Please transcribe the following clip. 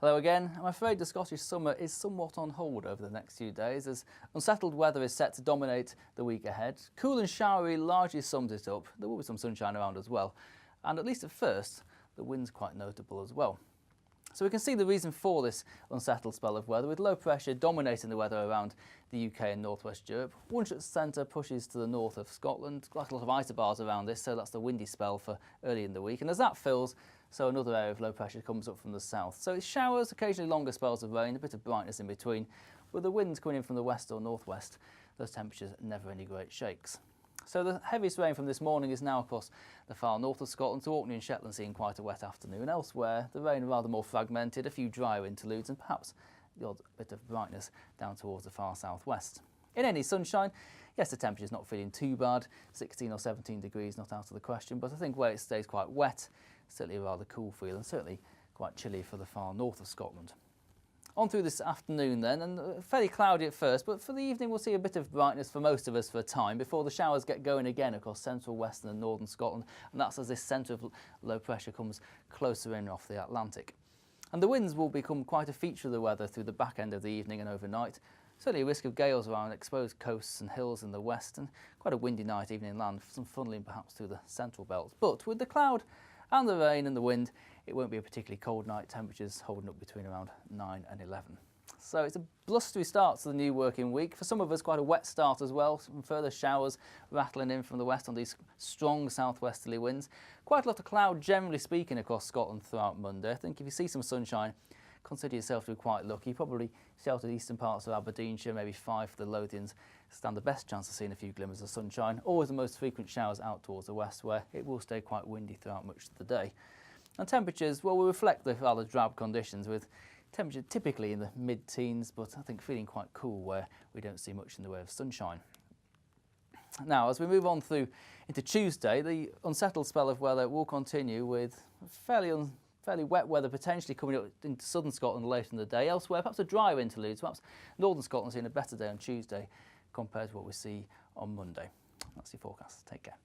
Hello again. I'm afraid the Scottish summer is somewhat on hold over the next few days as unsettled weather is set to dominate the week ahead. Cool and showery largely sums it up. There will be some sunshine around as well. And at least at first, the wind's quite notable as well. So we can see the reason for this unsettled spell of weather, with low pressure dominating the weather around the UK and northwest Europe. One centre pushes to the north of Scotland, quite a lot of isobars around this, so that's the windy spell for early in the week. And as that fills, so another area of low pressure comes up from the south. So it's showers, occasionally longer spells of rain, a bit of brightness in between. With the winds coming in from the west or northwest, those temperatures never any great shakes. So the heaviest rain from this morning is now across the far north of Scotland to Orkney and Shetland, seeing quite a wet afternoon. Elsewhere, the rain rather more fragmented, a few drier interludes and perhaps the odd bit of brightness down towards the far southwest. In any sunshine, yes, the temperature's not feeling too bad, 16 or 17 degrees not out of the question, but I think where it stays quite wet, certainly a rather cool feel and certainly quite chilly for the far north of Scotland. On through this afternoon then, and fairly cloudy at first, but for the evening we'll see a bit of brightness for most of us for a time before the showers get going again across central, western and northern Scotland, and that's as this centre of low pressure comes closer in off the Atlantic. And the winds will become quite a feature of the weather through the back end of the evening and overnight. Certainly a risk of gales around exposed coasts and hills in the west, and quite a windy night even inland, some funneling perhaps through the central belt. But with the cloud and the rain and the wind, it won't be a particularly cold night, temperatures holding up between around 9 and 11. So it's a blustery start to the new working week. For some of us, quite a wet start as well. Some further showers rattling in from the west on these strong southwesterly winds. Quite a lot of cloud, generally speaking, across Scotland throughout Monday. I think if you see some sunshine, consider yourself to be quite lucky. Probably sheltered eastern parts of Aberdeenshire, maybe Fife for the Lothians, stand the best chance of seeing a few glimmers of sunshine. Always the most frequent showers out towards the west, where it will stay quite windy throughout much of the day. And temperatures, well, will reflect the rather drab conditions, with temperature typically in the mid-teens, but I think feeling quite cool where we don't see much in the way of sunshine. Now, as we move on through into Tuesday, the unsettled spell of weather will continue with fairly wet weather potentially coming up into southern Scotland later in the day. Elsewhere, perhaps a drier interlude, perhaps northern Scotland seeing a better day on Tuesday compared to what we see on Monday. That's your forecast. Take care.